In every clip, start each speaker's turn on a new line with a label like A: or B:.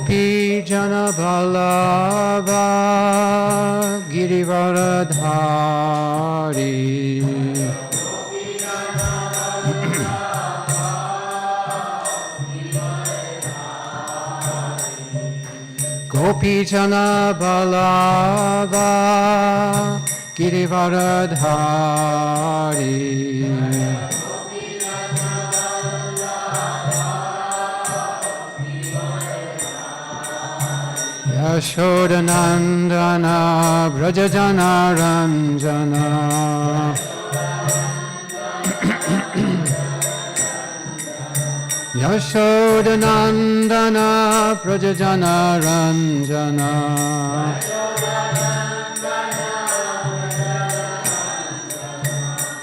A: Gopi Jana Vallabha Girivaradhari Gopi Jana Vallabha Girivaradhari Yashodanandana Brajajana Ranjana Yashodanandana Brajajana Ranjana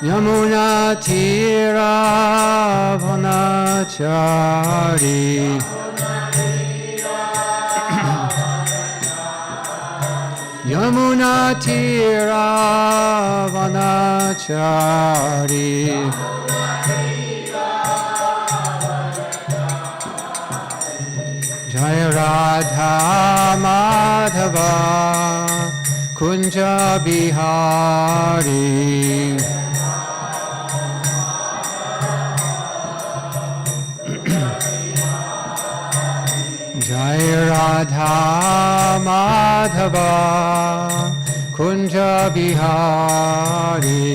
A: Yamuna Tira Vanachari Yamuna Tira Vanachari Jaya Radha Madhava Kunja Bihari Jaya Radha Madhava Kunja Bihari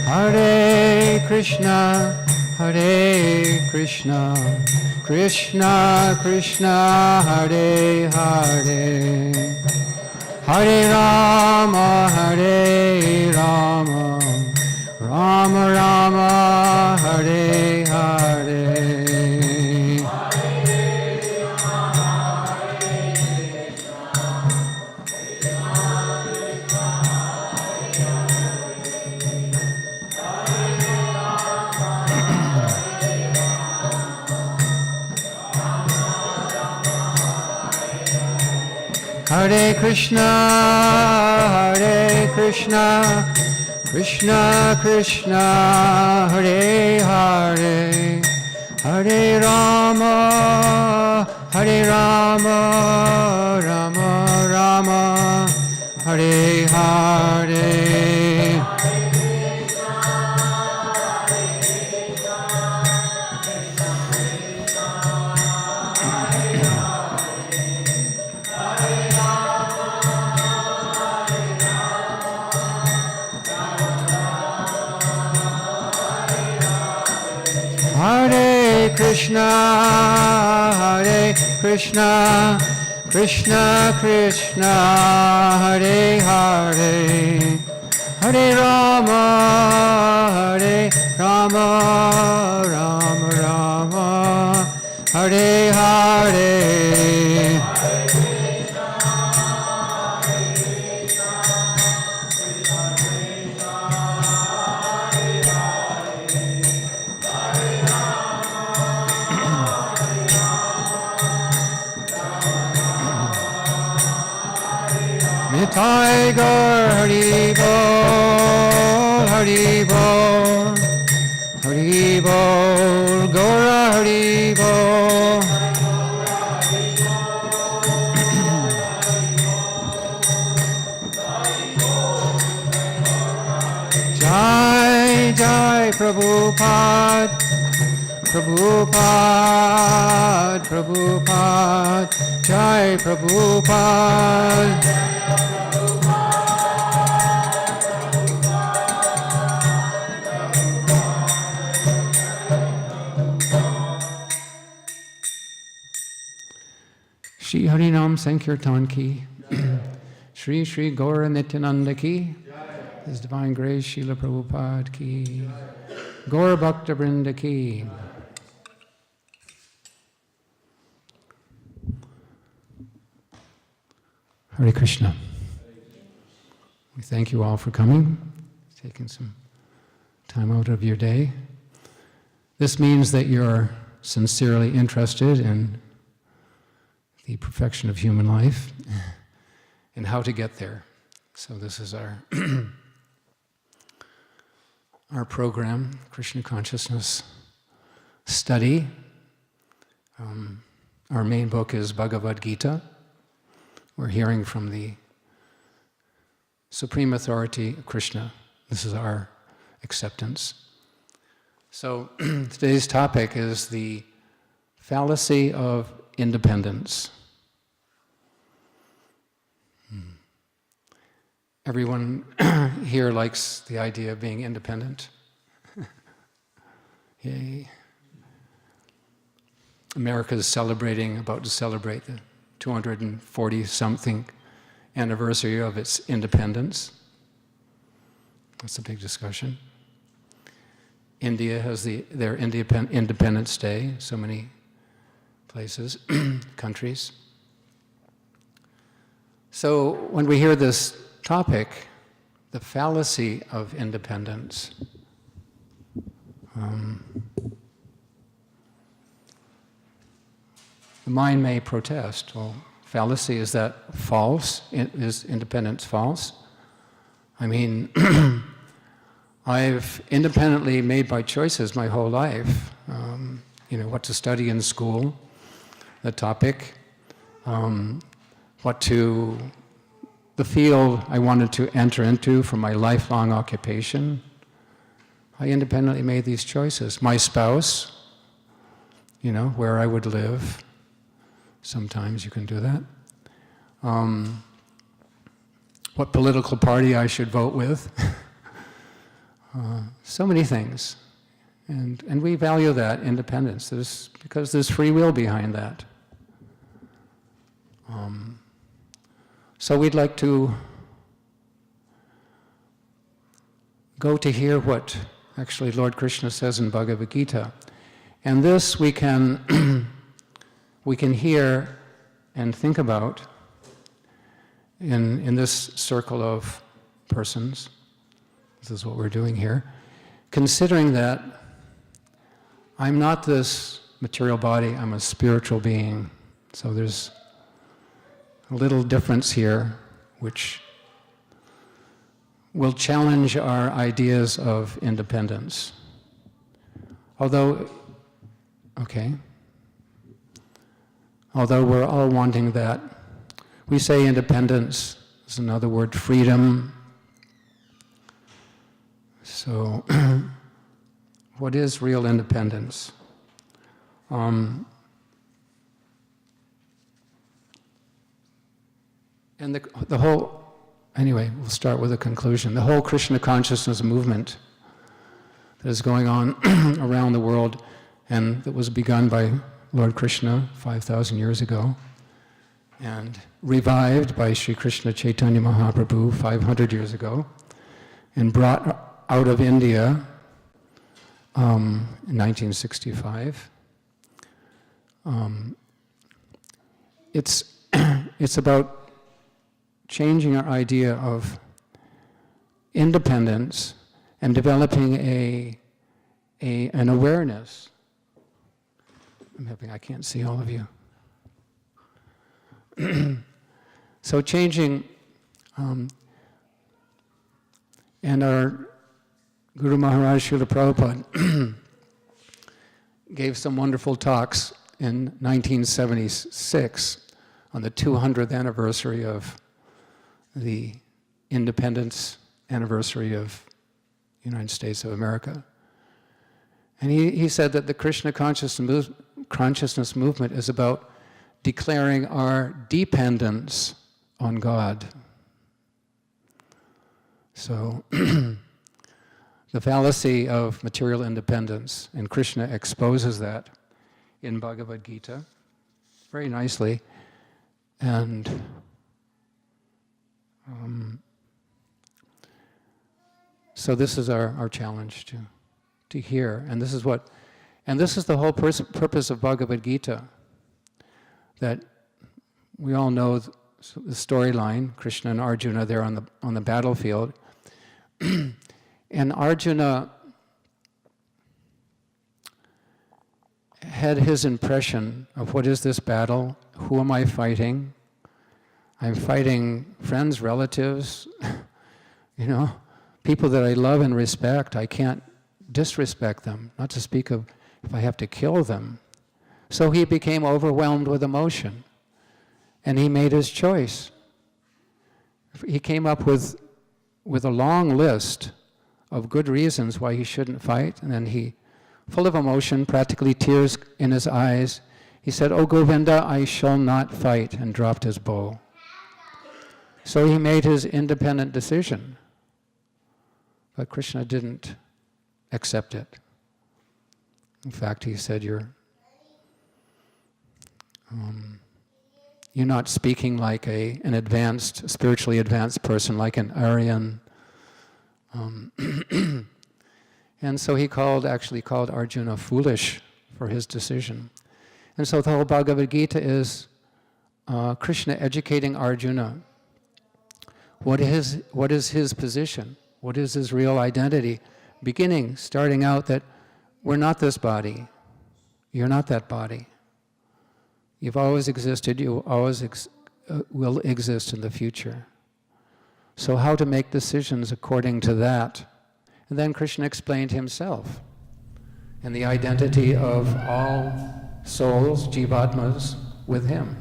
A: Hare Krishna Hare Krishna Krishna Krishna Hare Hare Hare Rama Hare Rama Rama Rama Hare Hare Hare Krishna Krishna Krishna Hare Hare Hare Rama Rama Rama Hare Hare Hare Krishna Krishna Krishna Hare Hare Hare Rama Rama Rama Hare Hare Nitai Gaur Hari Bol Hari Bol Hari Bol Gaura Hari Bol Jai Jai Prabhupada Prabhupada Prabhupada Jai Prabhupada Shri Harinam Sankirtan ki, Shri Shri Gaura Nityananda ki, His Divine Grace Srila Prabhupada ki, Gaura Bhakta Vrinda ki. Hare Krishna. We thank you all for coming, taking some time out of your day. This means that you're sincerely interested in the perfection of human life and how to get there. So this is our our program, Krishna Consciousness Study. Our main book is Bhagavad Gita. We're hearing from the Supreme Authority, Krishna. This is our acceptance. So today's topic is the fallacy of independence. Everyone here likes the idea of being independent. Yay. America is about to celebrate the 240-something anniversary of its independence. That's a big discussion. India has their Independence Day, so many places, countries. So when we hear this topic, the fallacy of independence, the mind may protest. Well, fallacy, is that false? Is independence false? I mean, I've independently made my choices my whole life. What to study in school, the topic, the field I wanted to enter into for my lifelong occupation. I independently made these choices. My spouse, where I would live. Sometimes you can do that. What political party I should vote with. So many things. And we value that independence because there's free will behind that. So we'd like to go to hear what actually Lord Krishna says in Bhagavad Gita. And this we can hear and think about in this circle of persons. This is what we're doing here. Considering that I'm not this material body, I'm a spiritual being. So there's a little difference here which will challenge our ideas of independence. Although we're all wanting that. We say independence is another word, freedom. So, what is real independence? And the whole, anyway, we'll start with a conclusion. The whole Krishna consciousness movement that is going on around the world and that was begun by Lord Krishna 5,000 years ago and revived by Sri Krishna Chaitanya Mahaprabhu 500 years ago and brought out of India in 1965. It's about changing our idea of independence and developing an awareness. I can't see all of you. So changing, and our Guru Maharaj Srila Prabhupada gave some wonderful talks in 1976 on the 200th anniversary of the independence anniversary of the United States of America. And he said that the Krishna consciousness movement is about declaring our dependence on God. So, the fallacy of material independence, and Krishna exposes that in Bhagavad Gita very nicely. And so this is our challenge to hear, and this is the whole purpose of Bhagavad Gita. That we all know the storyline: Krishna and Arjuna there on the battlefield, and Arjuna had his impression of what is this battle? Who am I fighting? I'm fighting friends, relatives, people that I love and respect, I can't disrespect them, not to speak of if I have to kill them. So he became overwhelmed with emotion, and he made his choice. He came up with a long list of good reasons why he shouldn't fight, and then he, full of emotion, practically tears in his eyes, he said, "Oh Govinda, I shall not fight," and dropped his bow. So he made his independent decision. But Krishna didn't accept it. In fact, he said, you're not speaking like an advanced, spiritually advanced person, like an Aryan. And so he actually called Arjuna foolish for his decision. And so the whole Bhagavad Gita is Krishna educating Arjuna. What is his position? What is his real identity? Starting out that we're not this body. You're not that body. You've always existed, you always will exist in the future. So how to make decisions according to that? And then Krishna explained himself and the identity of all souls, jivatmas, with him.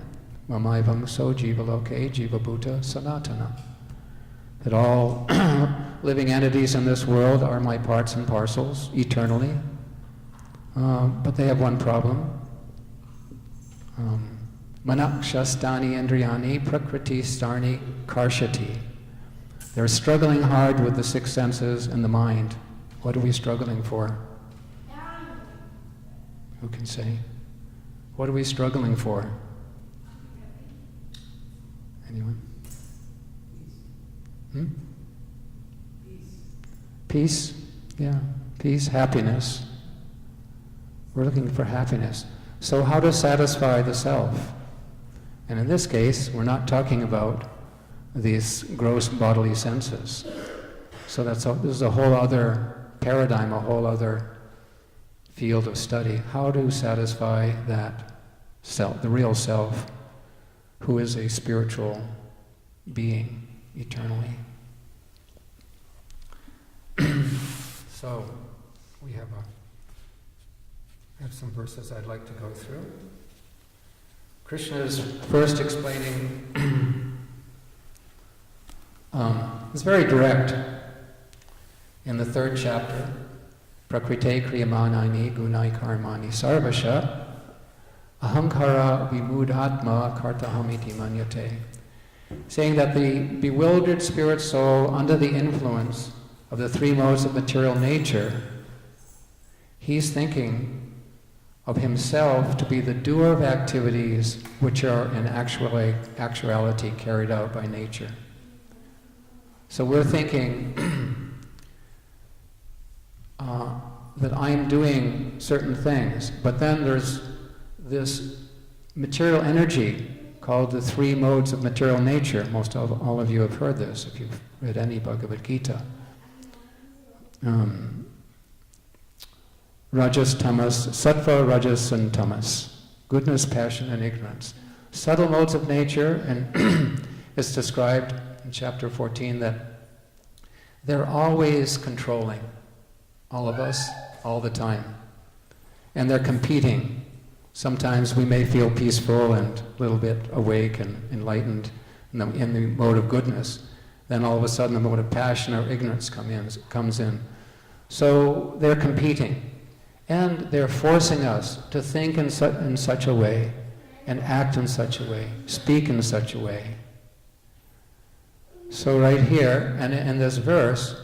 A: Mamaivam so jivaloke jivabhuta sanatana. That all living entities in this world are my parts and parcels eternally. But they have one problem. Manakshastani indriyani prakriti starni karshati. They're struggling hard with the six senses and the mind. What are we struggling for? Who can say? What are we struggling for? Anyone? Peace? Yeah. Peace, happiness. We're looking for happiness. So how to satisfy the self? And in this case, we're not talking about these gross bodily senses. So this is a whole other paradigm, a whole other field of study. How to satisfy that self, the real self, who is a spiritual being eternally. So, we have some verses I'd like to go through. Krishna is first explaining, it's very direct. In the third chapter, Prakrite kriyamanani gunai karmani sarvasha ahankara vimudhatma kartahamiti manyate. Saying that the bewildered spirit soul, under the influence of the three modes of material nature, he's thinking of himself to be the doer of activities which are in actuality carried out by nature. So we're thinking that I'm doing certain things, but then there's this material energy called the three modes of material nature. All of you have heard this if you've read any Bhagavad Gita. Rajas, tamas, sattva, rajas, and tamas. Goodness, passion, and ignorance. Subtle modes of nature, and it's described in chapter 14 that they're always controlling all of us, all the time. And they're competing. Sometimes we may feel peaceful and a little bit awake and enlightened in the mode of goodness. Then all of a sudden the mode of passion or ignorance comes in. So they're competing. And they're forcing us to think in such a way, and act in such a way, speak in such a way. So right here, and in this verse,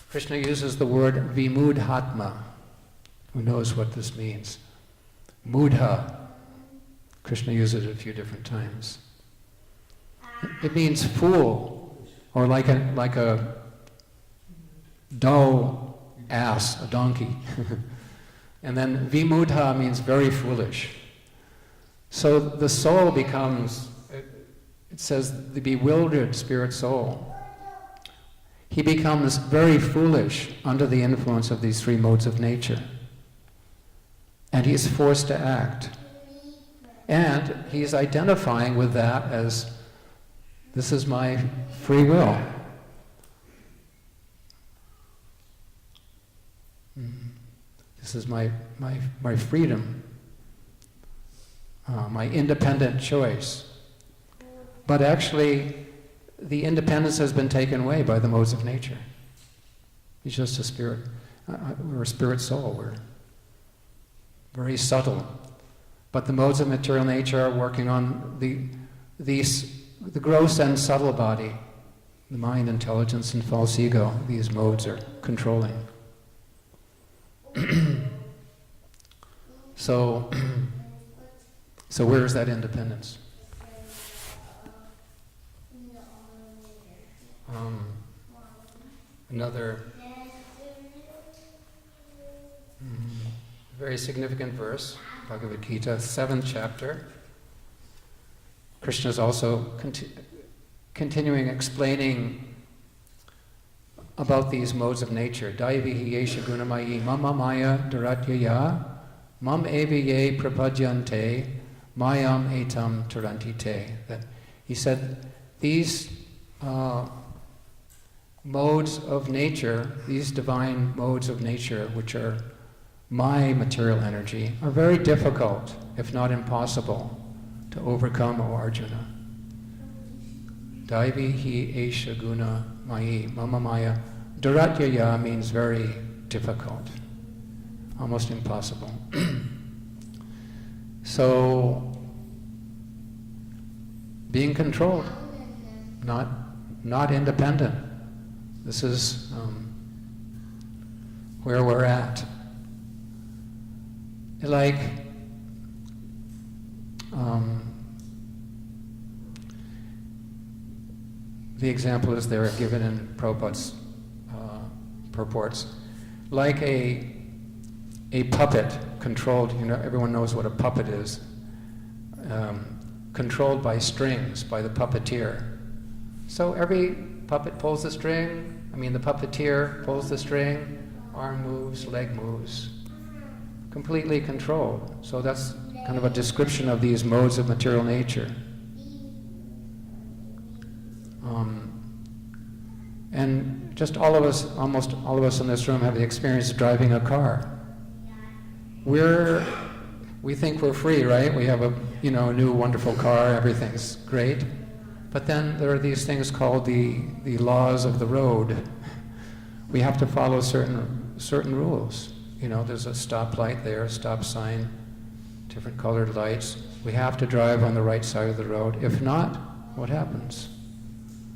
A: Krishna uses the word vimudhatma. Who knows what this means? Mudha. Krishna uses it a few different times. It means fool, or like a dull ass, a donkey. And then vimudha means very foolish. So the soul becomes, it says, the bewildered spirit soul. He becomes very foolish under the influence of these three modes of nature. And he's forced to act. And he's identifying with that as, this is my free will. This is my freedom, my independent choice. But actually, the independence has been taken away by the modes of nature. He's just a spirit. We're a spirit soul. We're very subtle. But the modes of material nature are working on the gross and subtle body. The mind, intelligence, and false ego. These modes are controlling. So where is that independence? Another very significant verse, Bhagavad Gita, 7th chapter. Krishna is also continuing explaining about these modes of nature. Daivihi yesha gunamayi mama maya daratyaya mam eviye prapadyante mayam etam tarantite. That he said these modes of nature, these divine modes of nature, which are my material energy, are very difficult, if not impossible, to overcome, O Arjuna. Daivi hi esha guna mayi mama maya. Daratyaya means very difficult, almost impossible. So, being controlled, not independent. This is where we're at. Like the example is there given in Prabhupada's purports. Like a puppet controlled, everyone knows what a puppet is, controlled by strings, by the puppeteer. So every puppet pulls the string, the puppeteer pulls the string, arm moves, leg moves, completely controlled. So that's kind of a description of these modes of material nature. And just almost all of us in this room have the experience of driving a car. We think we're free, right? We have a new wonderful car, everything's great. But then there are these things called the laws of the road. We have to follow certain rules. There's a stoplight there, a stop sign, different colored lights. We have to drive on the right side of the road. If not, what happens?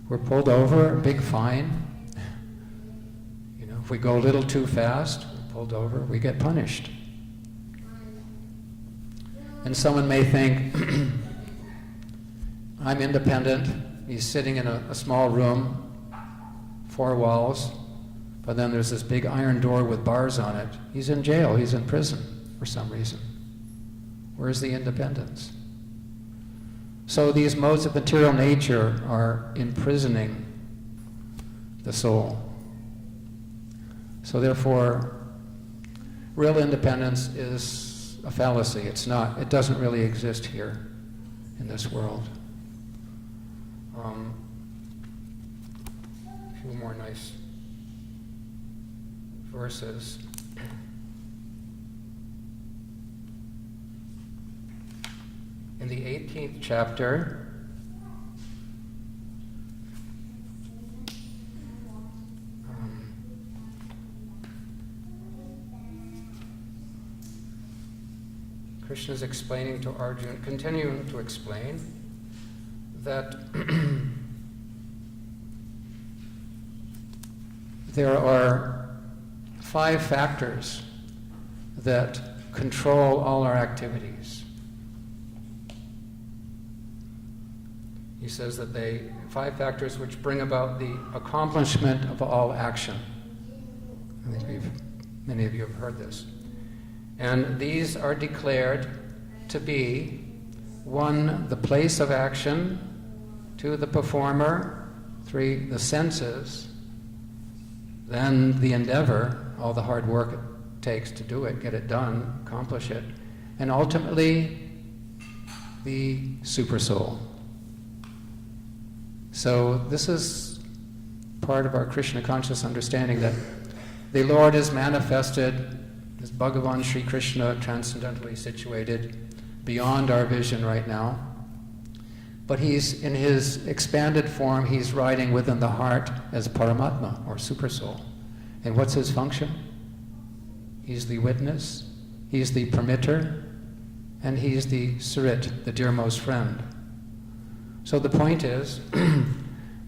A: We're pulled over, big fine. If we go a little too fast, we're pulled over, we get punished. And someone may think, I'm independent. He's sitting in a small room, 4 walls, but then there's this big iron door with bars on it. He's in jail, he's in prison for some reason. Where's the independence? So these modes of material nature are imprisoning the soul. So therefore, real independence is a fallacy. It doesn't really exist here in this world. A few more nice verses. In the 18th chapter, Krishna is explaining to Arjuna, continuing to explain, that there are 5 factors that control all our activities. He says that 5 factors which bring about the accomplishment of all action. I think many of you have heard this. And these are declared to be 1, the place of action, 2, the performer, 3, the senses, then the endeavor, all the hard work it takes to do it, get it done, accomplish it, and ultimately the supersoul. So this is part of our Krishna conscious understanding that the Lord is manifested, Is Bhagavan Sri Krishna transcendently situated beyond our vision right now? But he's, in his expanded form, he's riding within the heart as Paramatma, or Supersoul. And what's his function? He's the witness, he's the permitter, and he's the Sarit, the dearmost friend. So the point is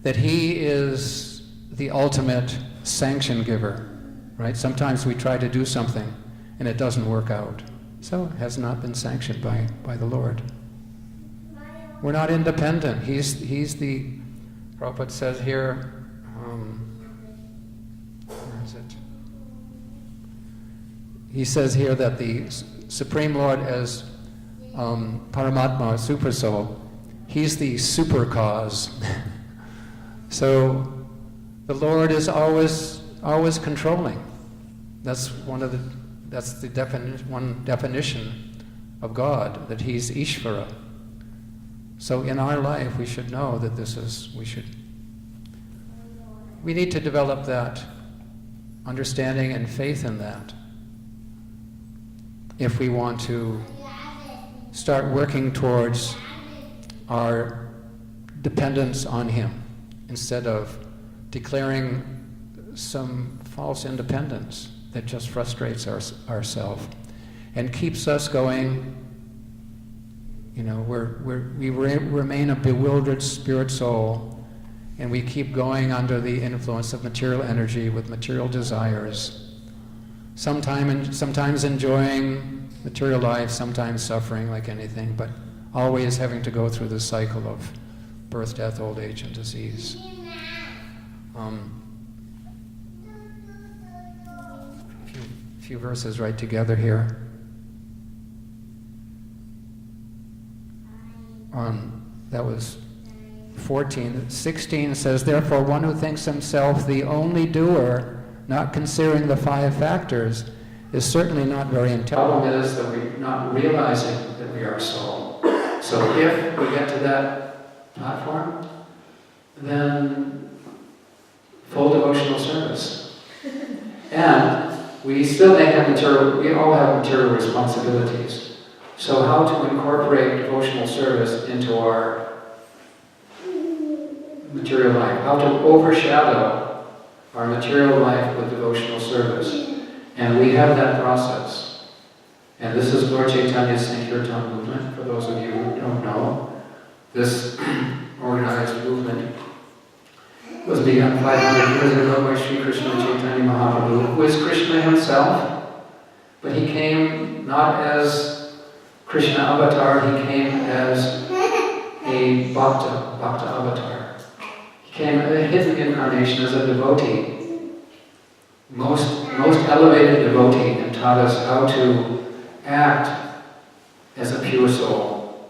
A: that he is the ultimate sanction giver, right? Sometimes we try to do something and it doesn't work out. So it has not been sanctioned by the Lord. We're not independent. He's the, Prabhupada says here, where is it? He says here that the Supreme Lord as Paramatma, Supersoul, he's the super cause. So the Lord is always controlling. That's one definition of God, that he's Ishvara. So in our life we should know that we need to develop that understanding and faith in that if we want to start working towards our dependence on him instead of declaring some false independence that just frustrates ourselves and keeps us going. You know, we remain a bewildered spirit soul, and we keep going under the influence of material energy with material desires, sometimes enjoying material life, sometimes suffering like anything, but always having to go through the cycle of birth, death, old age, and disease. A few verses right together here. That was 14. 16 says, therefore one who thinks himself the only doer, not considering the 5 factors, is certainly not very intelligent. The problem is that we're not realizing that we are soul. So if we get to that platform, then full devotional service. And we still may have we all have material responsibilities. So how to incorporate devotional service into our material life, how to overshadow our material life with devotional service. And we have that process. And this is Lord Chaitanya's Sankirtan movement, for those of you who don't know. This organized movement was begun 500 years ago by Sri Krishna Chaitanya Mahaprabhu, who is Krishna himself, but he came not as Krishna avatar, he came as a Bhakta avatar. He came as a hidden incarnation, as a devotee, most elevated devotee, and taught us how to act as a pure soul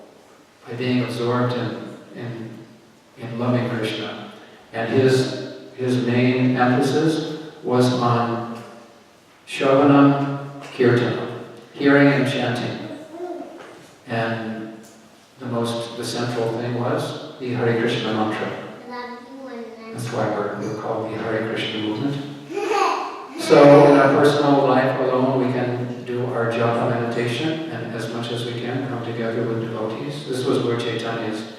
A: by being absorbed in loving Krishna. And his main emphasis was on Shravanam Kirtanam, hearing and chanting. And the central thing was the Hare Krishna mantra. That's why we're called the Hare Krishna movement. So in our personal life alone, we can do our japa meditation, and as much as we can, come together with devotees. This was Lord Chaitanya's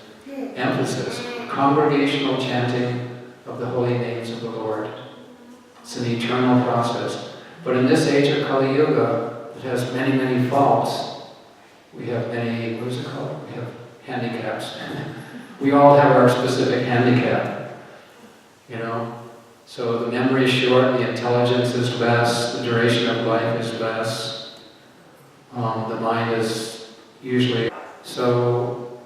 A: emphasis, congregational chanting of the holy names of the Lord. It's an eternal process. But in this age of Kali Yuga, it has many, many faults. We have many, what is it called? We have handicaps. We all have our specific handicap, you know. So the memory is short, the intelligence is less, the duration of life is less, the mind is usually... So,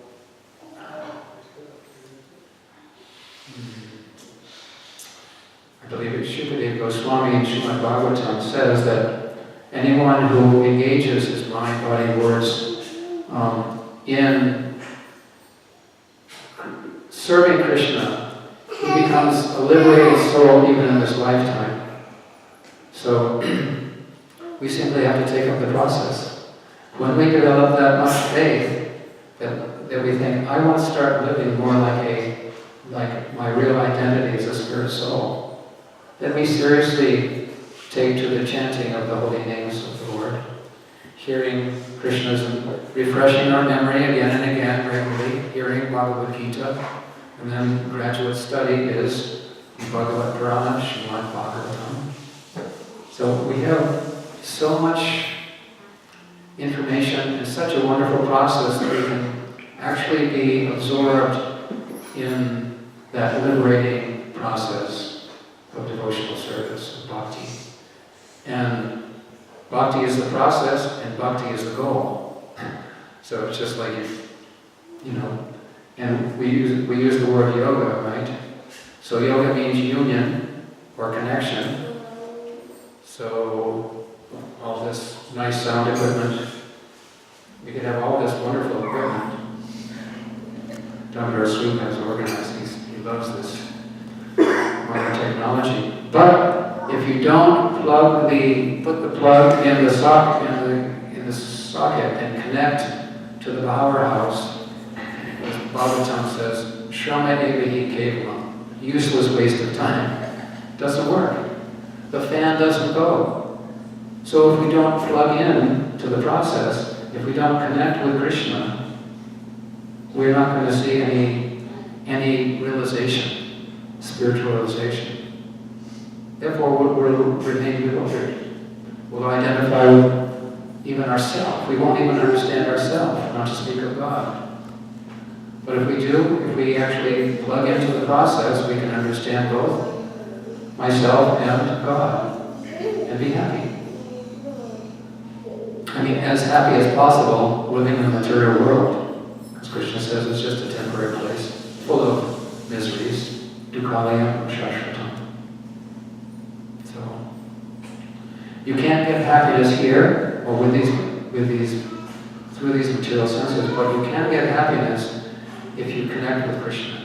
A: I believe it's Shukadeva Goswami in Srimad Bhagavatam says that anyone who engages his mind, body, words in serving Krishna, he becomes a liberated soul even in this lifetime. So we simply have to take up the process. When we develop that much faith that we think, I want to start living more like my real identity as a spirit soul, then we seriously take to the chanting of the holy names of the Lord, hearing Krishna's, refreshing our memory again and again regularly, hearing Bhagavad Gita, and then graduate study is Bhagavad Purana, Srimad Bhagavatam. So we have so much information and such a wonderful process that we can actually be absorbed in that liberating process of devotional service, of bhakti. And bhakti is the process, and bhakti is the goal. So it's just like, and we use the word yoga, right? So yoga means union or connection. So all this nice sound equipment, we could have all this wonderful equipment. Dr. Swarup has organized, he loves this modern technology. But if you don't put the plug in the socket and connect to the powerhouse, as Bhagavatam says, Shrama evahi kevalam, useless waste of time. Doesn't work. The fan doesn't go. So if we don't plug in to the process, if we don't connect with Krishna, we're not going to see any realization, spiritual realization. Therefore, we'll remain bewildered. We'll identify with even ourselves. We won't even understand ourselves, not to speak of God. But if we do, if we actually plug into the process, we can understand both myself and God and be happy. I mean, as happy as possible living in the material world. As Krishna says, it's just a temporary place, full of miseries, dukkhalayam shashvatam. So, you can't get happiness here, or through these material senses, but you can get happiness if you connect with Krishna.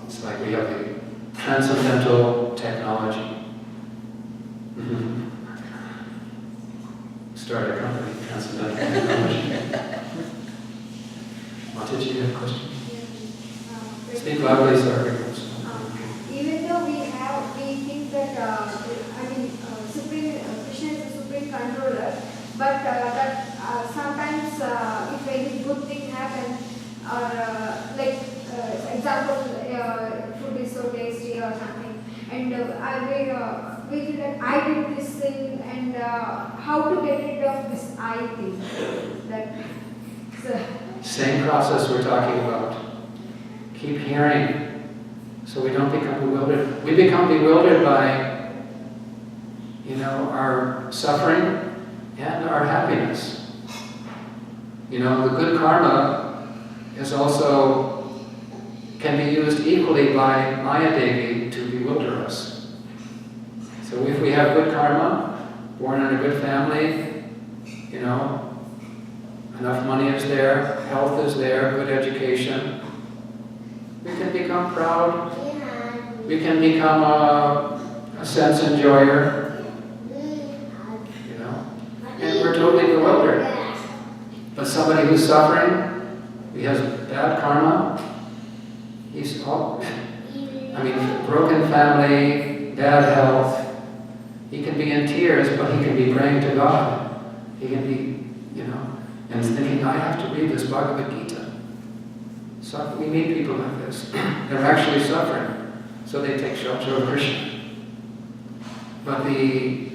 A: It's like we have the transcendental technology. Start a company, transcendental technology. Did you have a question? Speak loudly, sorry.
B: Even though we think that Krishna is the supreme controller, but that sometimes if any good thing happens, or example, food is so tasty or something, and we feel that I did this thing, and how to get rid of this I thing.
A: Same process we're talking about. Keep hearing, so we don't become bewildered. We become bewildered by, our suffering and our happiness. The good karma is also, can be used equally by Maya Devi to bewilder us. So if we have good karma, born in a good family, enough money is there, health is there, good education, we can become proud, we can become a sense enjoyer, and we're totally bewildered. But somebody who's suffering, he has bad karma, broken family, bad health, he can be in tears, but he can be praying to God. He can be, and thinking, I have to read this Bhagavad Gita. So we meet people like this. They're actually suffering, so they take shelter of Krishna. But the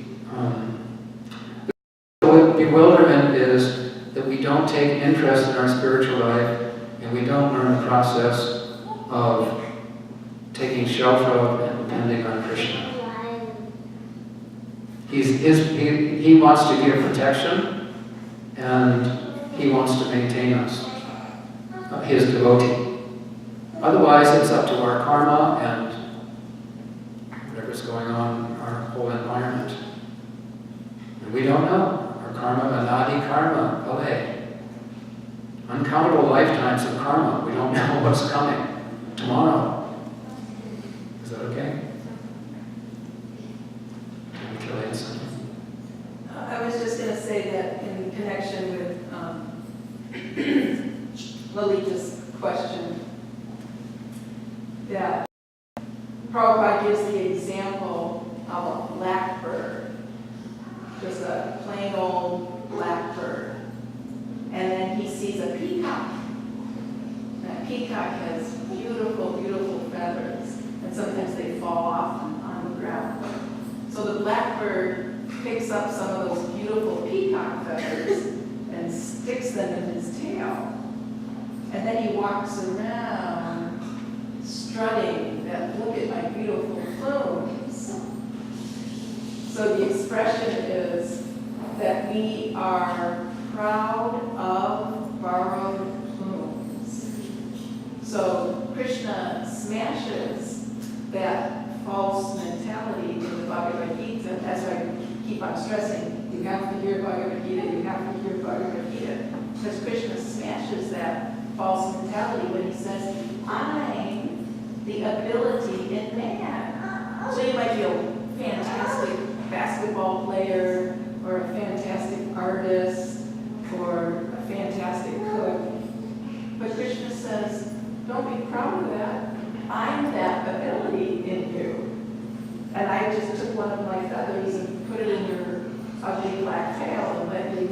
A: bewilderment is that we don't take interest in our spiritual life, and we don't learn the process of taking shelter of and depending on Krishna. He wants to give protection, and he wants to maintain us, his devotee. Otherwise, it's up to our karma and whatever's going on in our whole environment. And we don't know. Our karma, anadi karma, pale. Uncountable lifetimes of karma. We don't know what's coming tomorrow. Is that okay?
C: I was just going to say that in connection with Lalita's question, that Prabhupada gives the example of a black beautiful, beautiful feathers, and sometimes they fall off on the ground. So the blackbird picks up some of those beautiful peacock feathers and sticks them in his tail. And then he walks around strutting that, look at my beautiful plumes. So the expression is that we are proud of borrowed plumes. So Krishna smashes that false mentality in the Bhagavad Gita. That's why I keep on stressing, you have to hear Bhagavad Gita, you have to hear Bhagavad Gita. Because Krishna smashes that false mentality when he says, I'm the ability in man. So you might be a fantastic basketball player, or a fantastic artist, or a fantastic cook. But Krishna says, don't be proud of that. I'm that ability in you. And I just took one of my feathers and put it in your ugly black tail and let you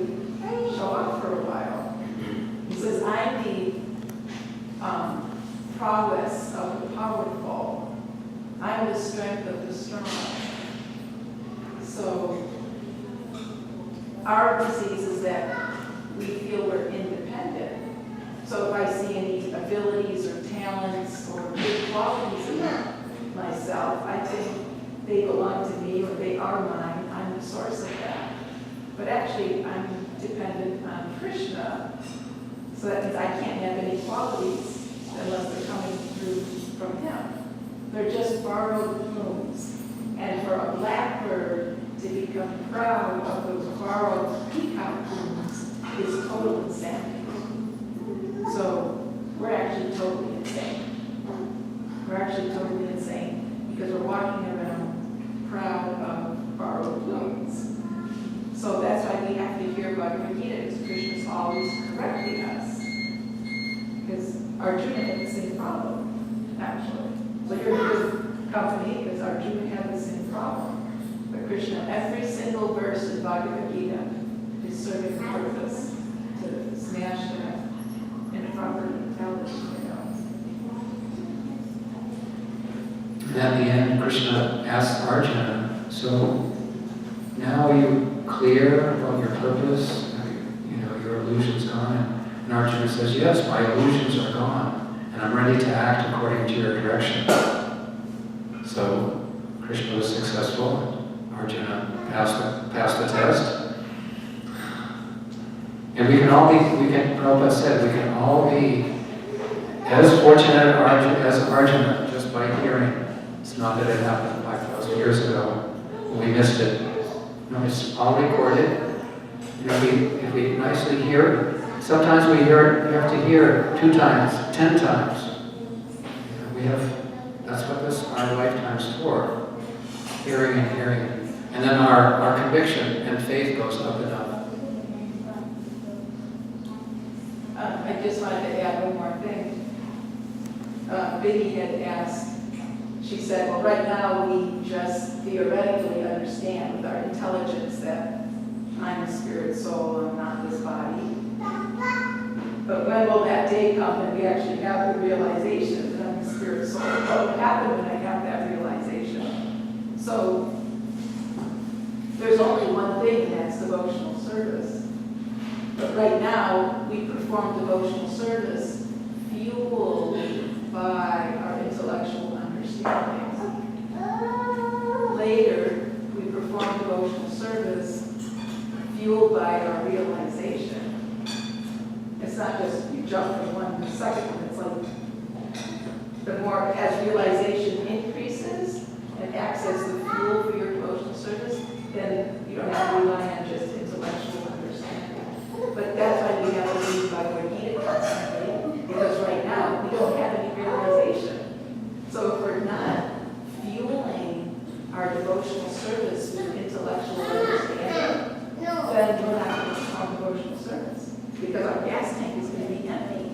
C: show off for a while. He says, I'm the prowess of the powerful. I'm the strength of the strong. So our disease is that we feel we're independent. So if I see any abilities or talents or good qualities in myself, I think they belong to me or they are mine. I'm the source of that. But actually, I'm dependent on Krishna. So that means I can't have any qualities unless they're coming through from him. They're just borrowed plumes. And for a blackbird to become proud of those borrowed peacock plumes is total insanity. So we're actually totally insane. We're actually totally insane because we're walking around proud of borrowed plumes. So that's why we have to hear Bhagavad Gita, because Krishna's always correcting us. Because Arjuna had the same problem, actually. So you're in good company, because Arjuna had the same problem. But Krishna, every single verse in Bhagavad Gita is serving the purpose to smash that improper mentality.
A: And at the end, Krishna asks Arjuna, so now are you clear about your purpose? Your illusion's gone? And Arjuna says, yes, my illusions are gone, and I'm ready to act according to your direction. So Krishna was successful, and Arjuna passed the test. And we can all be, Prabhupada said, we can all be as fortunate as Arjuna just by hearing. It's not that it happened 5,000 years ago. We missed it. It's all recorded. If we nicely hear it, sometimes we hear it, we have to hear it 2 times, 10 times. That's what our lifetime's for. Hearing and hearing. And then our conviction and faith goes up and up.
C: I just wanted to add one more thing. Biggie had asked, she said, well, right now we just theoretically understand with our intelligence that I'm a spirit soul, I'm not this body. But when will that day come and we actually have the realization that I'm a spirit soul? What will happen when I have that realization? So there's only one thing, and that's devotional service. But right now, we perform devotional service fueled by our intellectual understanding. Later, we perform devotional service fueled by our realization. It's not just you jump from one to the second one. It's like the more as realization increases and access the fuel for your devotional service, then you don't have to rely on just intellectual understanding. But that's why we have to read Bhagavad Gita constantly, because right now we don't have any realization. So if we're not fueling our devotional service with intellectual understanding, then we're not going to perform devotional service, because our gas tank is going to be empty.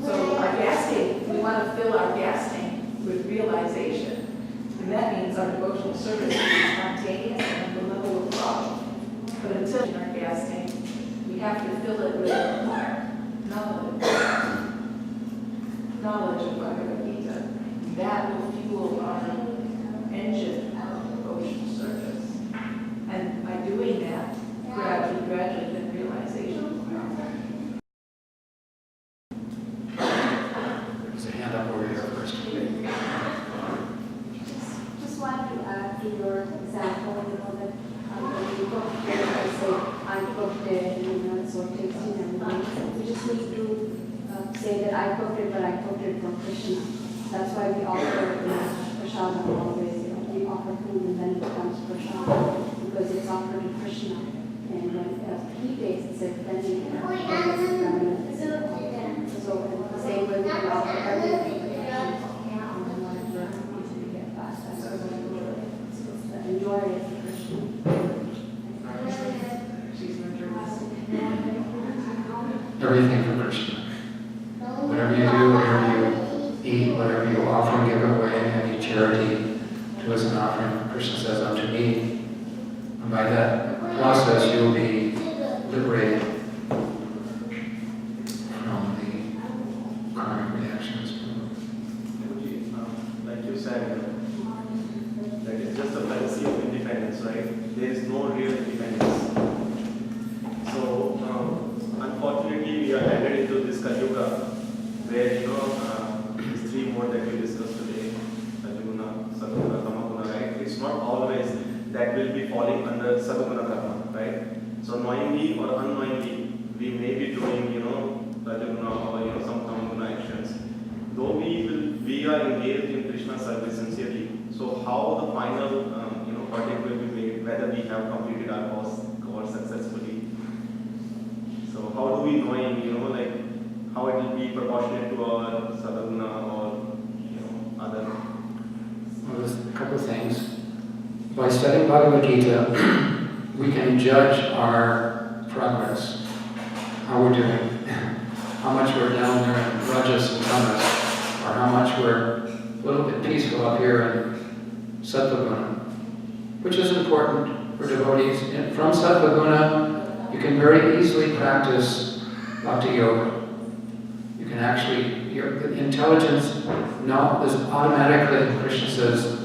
C: So our gas tank, we want to fill our gas tank with realization. And that means our devotional service is spontaneous and at the level of love. But until in our gas tank, we have to fill it with knowledge. knowledge of Bhagavad Gita, that will fuel our engine of devotional service. And by doing that, gradually, then realization will come.
A: There's a hand up over here first.
D: Just want to add to your example, that when you cook, I say, I cooked it, it's so tasty and everything. We just need to say that I cooked it, but I cooked it from Krishna. That's why we offer prasada always. We offer food and then it becomes prasada because it's offered to Krishna. And when he tastes it, then he can. So in the same way, we offer everything to Krishna. Whatever easily get back. That's what we do. Enjoy it for Krishna.
C: She's my journalist.
A: Everything for Krishna. Whatever you do, whatever you eat, whatever you offer and give away, any charity to as an offering, Krishna says, unto me. And by that process, you'll be liberated from the karmic reactions.
E: Like you said, that it's just a fantasy of independence, right? There is no real independence. So, unfortunately, we are headed into this Kali Yuga, where these three modes that we discussed today, Rajaguna, Sataguna, Tamaguna, right? It's not always that will be falling under Sataguna karma, right? So knowingly or unknowingly, we may be doing, Rajaguna or some Tamaguna actions. Though we are engaged in Krishna service sincerely. So how the final, verdict will be made, whether we have completed our course successfully. So how do we knowing, how it will be proportionate to our sadhana or, other?
A: Well, there's a couple of things. By studying Bhagavad Gita, we can judge our progress, how we're doing, how much we're down there in Rajas and Tamas, or how much we're a little bit peaceful up here in Sattva-guna, which is important for devotees. And from Sattva-guna, you can very easily practice Bhakti Yoga. You can actually, your intelligence, this automatically, Krishna says,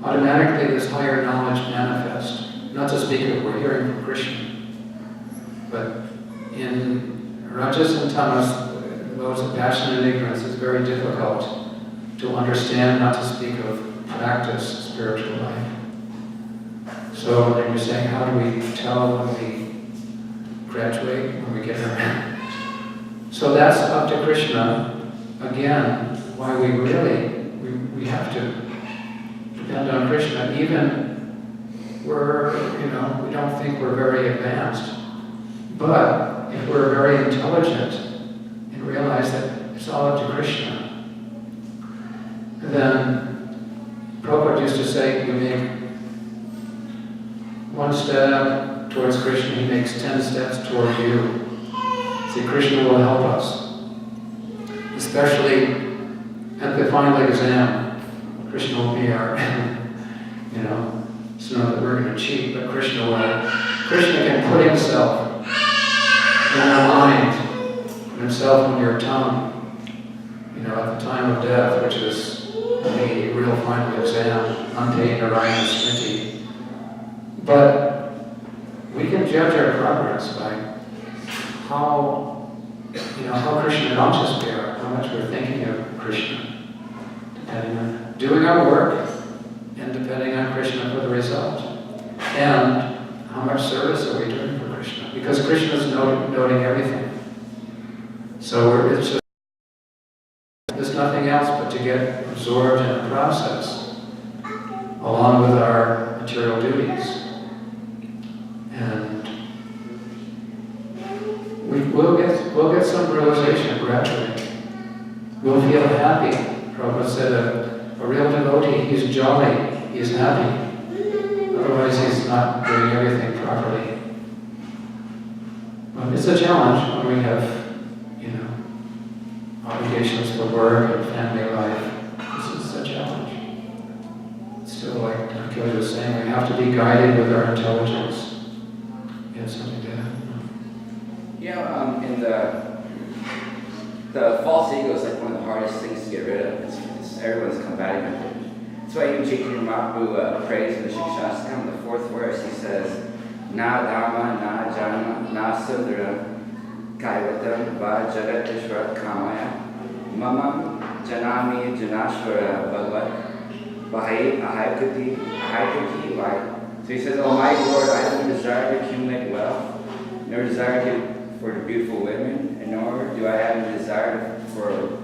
A: automatically this higher knowledge manifests. Not to speak of we're hearing from Krishna, but in Rajas and Tamas, those of passion and ignorance, it's very difficult to understand, not to speak of practice spiritual life. So when you're saying, how do we tell when we graduate, when we get there? So that's up to Krishna. Again, why we really, we have to depend on Krishna, even we don't think we're very advanced. But if we're very intelligent and realize that it's all up to Krishna, then Prabhupada used to say, you make one step towards Krishna, he makes 10 steps toward you. See, Krishna will help us. Especially at the final exam, Krishna will be our, it's not that we're going to cheat, but Krishna can put himself in our mind, put himself on your tongue, at the time of death, which is the real final exam, Ante Narayana Smriti. But we can judge our progress by how Krishna conscious we are, how much we're thinking of Krishna, depending on doing our work and depending on Krishna for the result. And how much service are we doing for Krishna? Because Krishna is noting everything. So it's just, there's nothing else but to get absorbed in the process, along with our material duties. And we'll get some realization gradually. We'll feel happy. Prabhupada said a real devotee, he's jolly, he's happy. Otherwise he's not doing everything properly. But it's a challenge when we have, obligations for work and family life. This is a challenge. Still, like Akili was saying, we have to be guided with our intelligence. You have something to add?
F: In the false ego is like one of the hardest hardest things to get rid of. Everyone's combating with it. That's why even Chaitanya Mahaprabhu prays in the Shikshastakam, the 4th verse, he says, Na Dhamma, Na Jana, Na Sundaram, Kaivatam, Va Jagatishvara Kamaya, Mamam Janami Janashvara Bhagavat, Bahai Ahayakati Vai. So he says, Oh my Lord, I don't desire to accumulate wealth, nor desire for the beautiful women, and nor do I have a desire for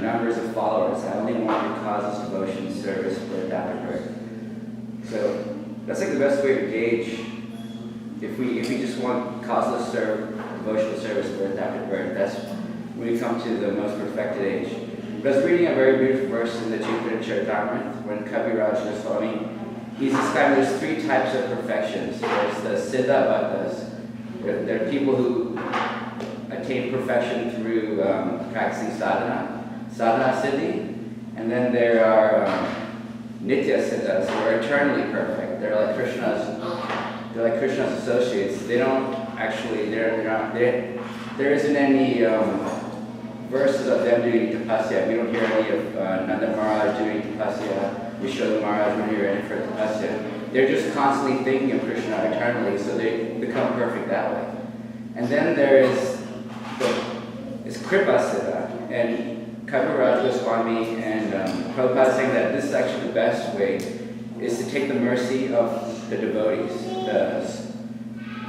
F: numbers of followers. I only want to cause this devotion, service, birth after birth. So that's like the best way to gauge if we just want causeless devotional service, birth after birth. That's when we come to the most perfected age. But I was reading a very beautiful verse in the Chaitanya Charitamrita when Kaviraj Goswami, he's describing there's 3 types of perfections. There's the Siddha Bhattas. There are people who attain perfection through practicing sadhana siddhi, and then there are nitya siddhas who are eternally perfect. They're like Krishna's associates. They don't actually. There isn't any verses of them doing tapasya. We don't hear any of Nanda Maharaj doing tapasya. Yashoda Maharaj, we don't hear any for tapasya. They're just constantly thinking of Krishna eternally, so they become perfect that way. And then there is Kripa Siddha, and Kaviraj Goswami and Prabhupada saying that this is actually the best way, is to take the mercy of the devotees,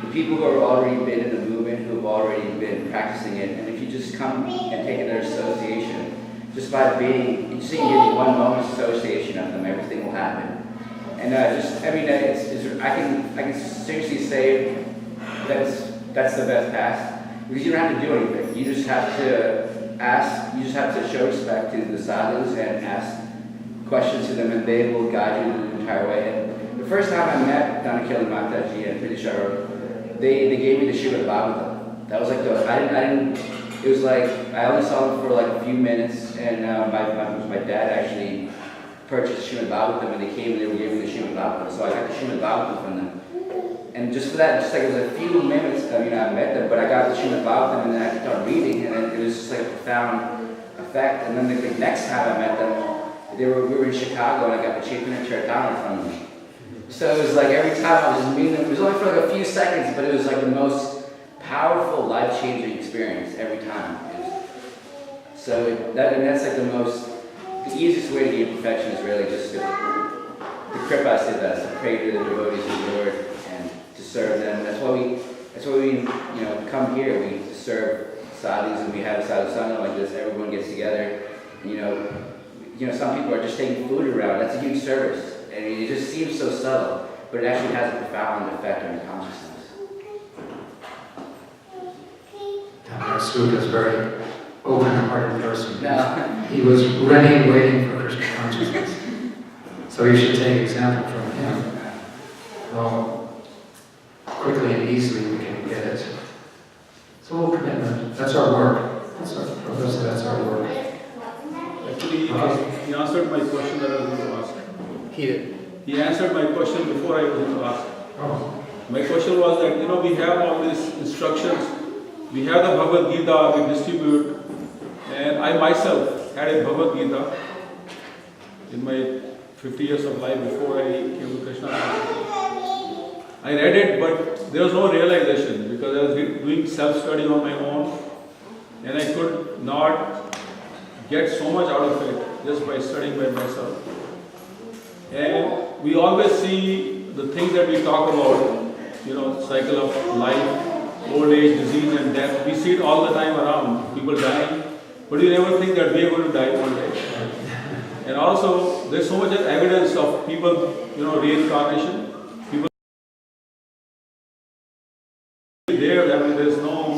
F: the people who have already been in the movement, who have already been practicing it, and if you just come and take their association, just by being, just getting one moment's association of them, everything will happen. And just every day, I can seriously say that's the best path, because you don't have to do anything. You just have to ask, you just have to show respect to the sadhus and ask questions to them, and they will guide you the entire way. And the first time I met Dhanakila Mataji and Prithusrava, they gave me the Srimad Bhagavatam. That was like it was like, I only saw them for like a few minutes, and my dad actually purchased Srimad Bhagavatam, and they came and they were giving me the Srimad Bhagavatam. So I got the Srimad Bhagavatam from them. And just for that, just like it was a few minutes, I met them, but I got the Srimad Bhagavatam, and then I started reading, and it was just like a profound effect. And then the next time I met them, we were in Chicago, and I got the Chaitanya Charitamrita from them. So it was like every time I was just meeting them, it was only for like a few seconds, but it was like the most powerful, life-changing experience every time. That's like the easiest way to gain perfection is really just the Kripa Siddhas, to pray to the devotees of the Lord and to serve them. That's why we come here. We serve sadhus, and we have a sadhu sangha like this. Everyone gets together. And, some people are just taking food around. That's a huge service. And it just seems so subtle, but it actually has a profound effect on your consciousness.
A: Sud is a very open-hearted person.
F: No.
A: He was ready and waiting for Krishna consciousness. So you should take example from him. Well, quickly and easily we can get it. It's a little commitment. That's our work. That's our work.
G: Actually, he answered my question that I was going to ask.
A: He did.
G: He answered my question before I was going to ask.
A: Oh.
G: My question was that, we have all these instructions. We have the Bhagavad Gita, we distribute. And I myself had a Bhagavad Gita in my 50 years of life before I came to Kṛṣṇa-kathā. I read it, but there was no realization because I was doing self-study on my own, and I could not get so much out of it just by studying by myself. And we always see the things that we talk about, cycle of life, old age, disease and death. We see it all the time around, people dying, but we never think that we are going to die one day. And also, there's so much evidence of people, reincarnation. People there's no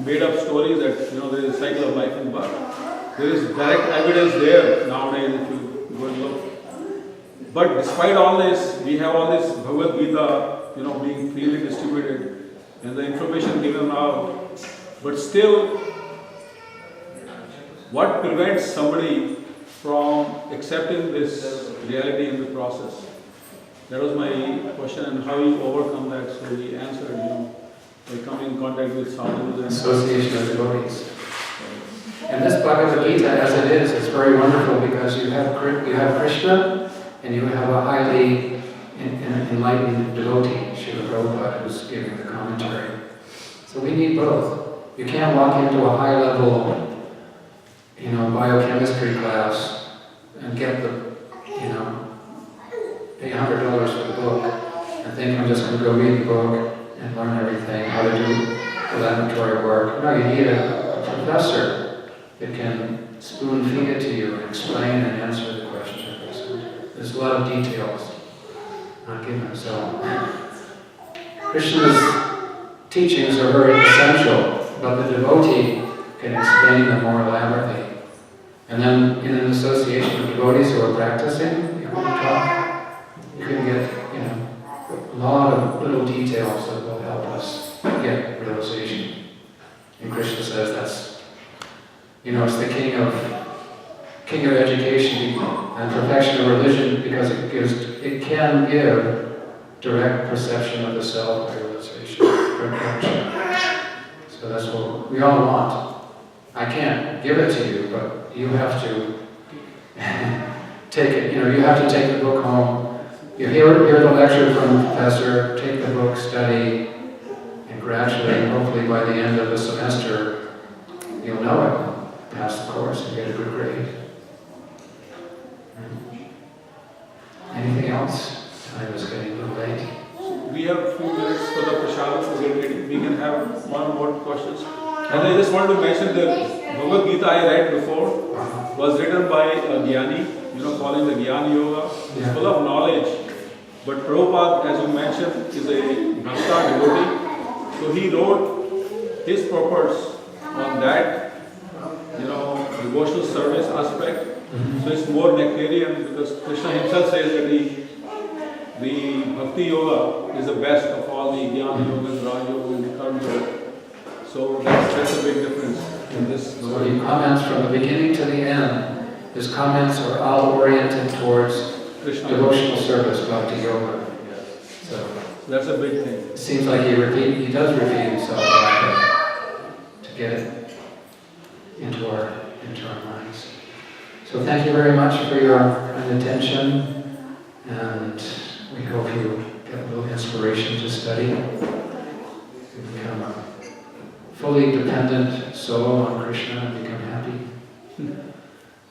G: made-up stories that, there is a cycle of life and birth. There is direct evidence there nowadays if you go and look. But despite all this, we have all this Bhagavad Gita, being freely distributed and the information given out. But still, what prevents somebody from accepting this reality in the process? That was my question, and how you overcome that. So he answered, by coming in contact with sadhus and
A: association of devotees. And this Bhagavad Gita, as it is very wonderful because you have Krishna and you have a highly enlightened devotee, Srila Prabhupada, who's giving the commentary. So we need both. You can't walk into a high-level, biochemistry class and get pay $100 for the book and think I'm just going to go read the book and learn everything, how to do laboratory work. No, you need a professor that can spoon feed it to you and explain and answer the questions. There's a lot of details not given. So Krishna's teachings are very essential, but the devotee can explain them more elaborately. And then in an association of devotees who are practicing, you can get a lot of little details that will help us get realization. And Krishna says that's, it's the king of education and perfection of religion because it can give direct perception of the self by realization, perfection. So that's what we all want. I can't give it to you, but you have to take it. You have to take the book home. You hear the lecture from the professor, take the book, study, and gradually, hopefully by the end of the semester, you'll know it, pass the course, and get a good grade. Anything else? Time is getting a little late.
G: We have a few minutes for the prashad to get ready. We can have one more questions. And I just wanted to mention the Bhagavad Gita I read before was written by a Jnani, calling the Jnana Yoga. It's full of knowledge. But Prabhupada, as you mentioned, is a Bhakta devotee. So he wrote his purpose on that, devotional service aspect. So it's more nectarian because Krishna himself says that the Bhakti Yoga is the best of all the Jnana Yogas, Raja Yoga and Karma Yoga. So that's a big difference in this.
A: So he comments from the beginning to the end. His comments are all oriented towards
G: Krishna
A: devotional service, Bhakti Yoga. So
G: that's a big thing.
A: it seems like he does repeat himself to get it into our minds. So thank you very much for your kind attention, and we hope you get a little inspiration to study. You become a fully dependent soul on Krishna and become happy.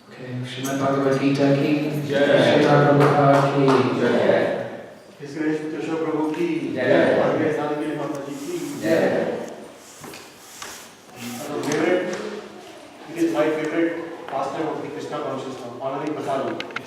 A: Okay, Srimad Bhagavad Gita ki,
G: Jai.
A: Srila Prabhupada ki,
F: Jai.
H: His Grace Prithusrava Prabhu ki,
F: Jai.
H: Our Grace Adagiri Mataji ki.
F: Jai.
H: It is my favorite pastime of the Krishna consciousness, honoring Prasad.